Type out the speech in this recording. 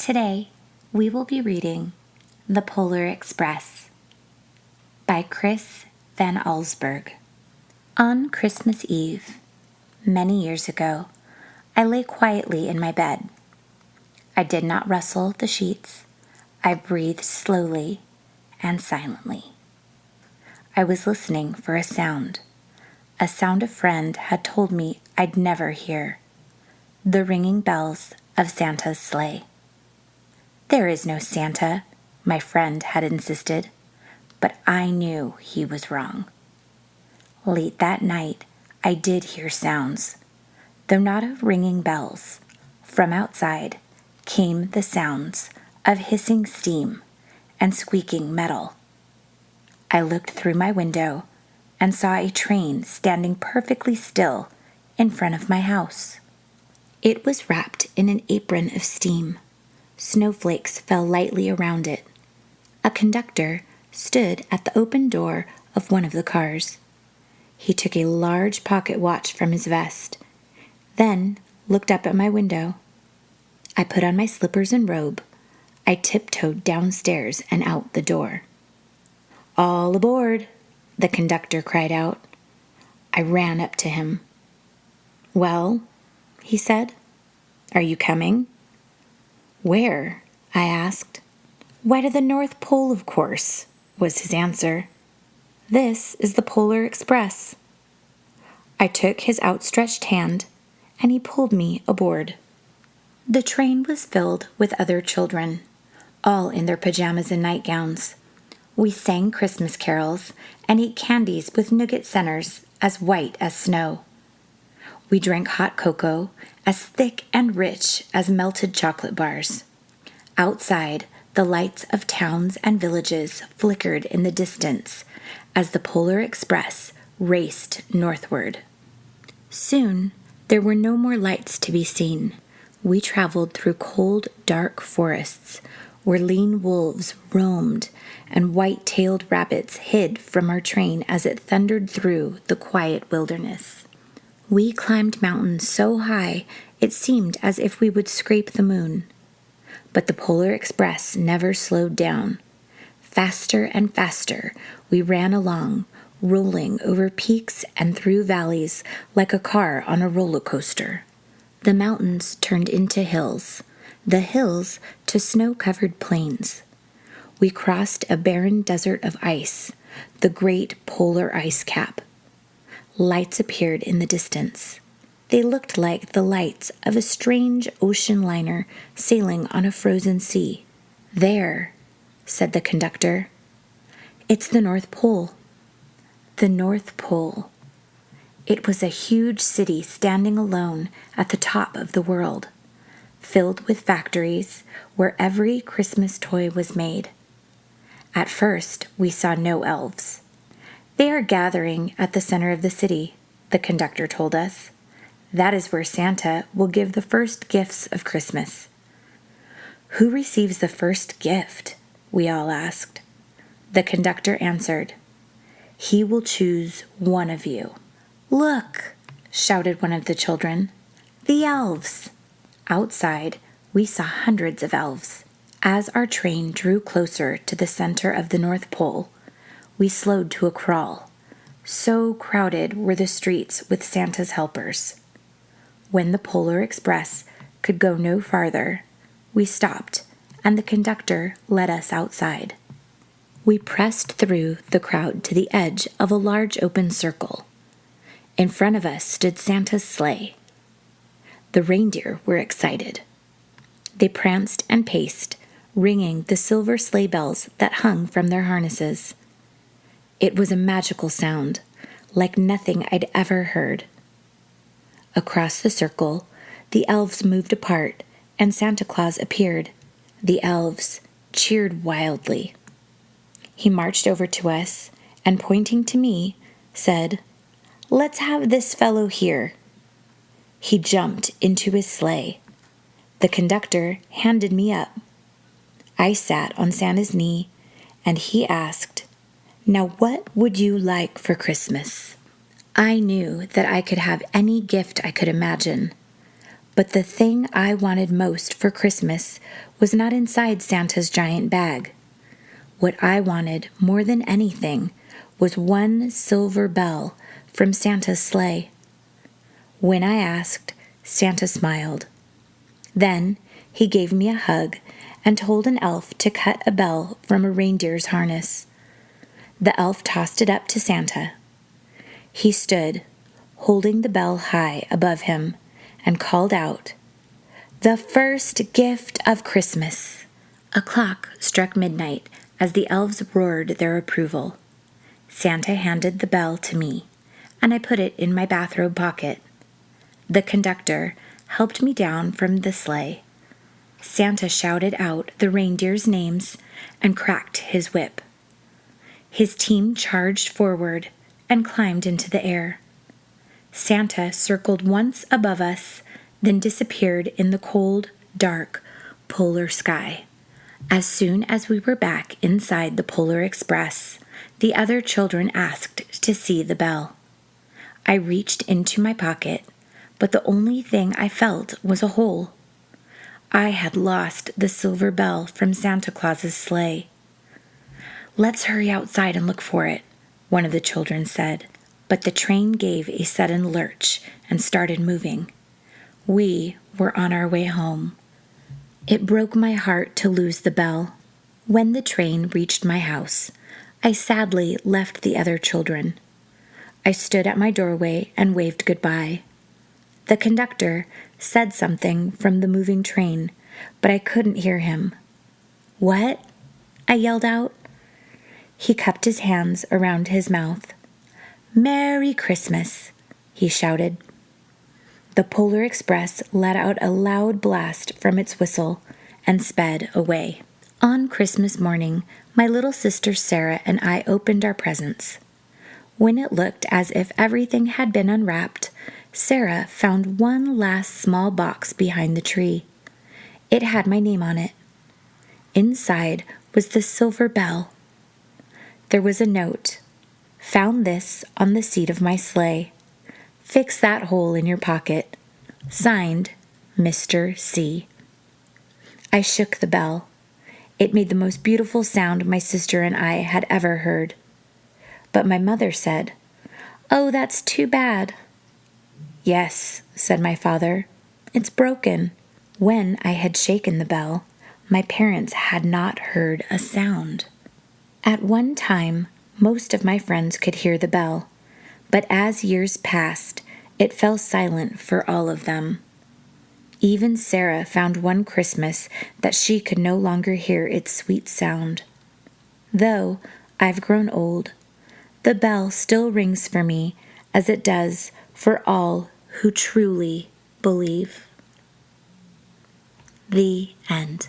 Today, we will be reading The Polar Express by Chris van Allsburg. On Christmas Eve, many years ago, I lay quietly in my bed. I did not rustle the sheets. I breathed slowly and silently. I was listening for a sound a friend had told me I'd never hear, the ringing bells of Santa's sleigh. "There is no Santa," my friend had insisted, but I knew he was wrong. Late that night, I did hear sounds, though not of ringing bells. From outside came the sounds of hissing steam and squeaking metal. I looked through my window and saw a train standing perfectly still in front of my house. It was wrapped in an apron of steam. Snowflakes fell lightly around it. A conductor stood at the open door of one of the cars. He took a large pocket watch from his vest, then looked up at my window. I put on my slippers and robe. I tiptoed downstairs and out the door. "All aboard," the conductor cried out. I ran up to him. "Well," he said, "are you coming?" "Where?" I asked. "Why, to the North Pole, of course," was his answer. "This is the Polar Express." I took his outstretched hand, and he pulled me aboard. The train was filled with other children, all in their pajamas and nightgowns. We sang Christmas carols and ate candies with nougat centers as white as snow. We drank hot cocoa as thick and rich as melted chocolate bars. Outside, the lights of towns and villages flickered in the distance as the Polar Express raced northward. Soon, there were no more lights to be seen. We traveled through cold, dark forests where lean wolves roamed and white-tailed rabbits hid from our train as it thundered through the quiet wilderness. We climbed mountains so high it seemed as if we would scrape the moon. But the Polar Express never slowed down. Faster and faster we ran along, rolling over peaks and through valleys like a car on a roller coaster. The mountains turned into hills, the hills to snow-covered plains. We crossed a barren desert of ice, the great polar ice cap. Lights appeared in the distance. They looked like the lights of a strange ocean liner sailing on a frozen sea. "There," said the conductor. "It's the North Pole." The North Pole. It was a huge city standing alone at the top of the world, filled with factories where every Christmas toy was made. At first, we saw no elves. "They are gathering at the center of the city," the conductor told us. "That is where Santa will give the first gifts of Christmas." "Who receives the first gift?" we all asked. The conductor answered, "He will choose one of you." "Look!" shouted one of the children. "The elves!" Outside, we saw hundreds of elves. As our train drew closer to the center of the North Pole, we slowed to a crawl. So crowded were the streets with Santa's helpers. When the Polar Express could go no farther, we stopped, and the conductor led us outside. We pressed through the crowd to the edge of a large open circle. In front of us stood Santa's sleigh. The reindeer were excited. They pranced and paced, ringing the silver sleigh bells that hung from their harnesses. It was a magical sound, like nothing I'd ever heard. Across the circle, the elves moved apart, and Santa Claus appeared. The elves cheered wildly. He marched over to us, and pointing to me, said, "Let's have this fellow here." He jumped into his sleigh. The conductor handed me up. I sat on Santa's knee, and he asked, "Now what would you like for Christmas?" I knew that I could have any gift I could imagine, But the thing I wanted most for Christmas was not inside Santa's giant bag. What I wanted more than anything was one silver bell from Santa's sleigh. When I asked, Santa smiled. Then he gave me a hug and told an elf to cut a bell from a reindeer's harness. The elf tossed it up to Santa. He stood, holding the bell high above him, and called out, "The first gift of Christmas!" A clock struck midnight as the elves roared their approval. Santa handed the bell to me, and I put it in my bathrobe pocket. The conductor helped me down from the sleigh. Santa shouted out the reindeers' names and cracked his whip. His team charged forward and climbed into the air. Santa circled once above us, then disappeared in the cold, dark, polar sky. As soon as we were back inside the Polar Express, the other children asked to see the bell. I reached into my pocket, but the only thing I felt was a hole. I had lost the silver bell from Santa Claus's sleigh. "Let's hurry outside and look for it," one of the children said, but the train gave a sudden lurch and started moving. We were on our way home. It broke my heart to lose the bell. When the train reached my house, I sadly left the other children. I stood at my doorway and waved goodbye. The conductor said something from the moving train, but I couldn't hear him. "What?" I yelled out. He cupped his hands around his mouth. "Merry Christmas," he shouted. The Polar Express let out a loud blast from its whistle and sped away. On Christmas morning, my little sister Sarah and I opened our presents. When it looked as if everything had been unwrapped, Sarah found one last small box behind the tree. It had my name on it. Inside was the silver bell. There was a note. "Found this on the seat of my sleigh. Fix that hole in your pocket. Signed, Mr. C." I shook the bell. It made the most beautiful sound my sister and I had ever heard. But my mother said, "Oh, that's too bad." "Yes," said my father, "it's broken." When I had shaken the bell, my parents had not heard a sound. At one time, most of my friends could hear the bell, but as years passed, it fell silent for all of them. Even Sarah found one Christmas that she could no longer hear its sweet sound. Though I've grown old, the bell still rings for me as it does for all who truly believe. The end.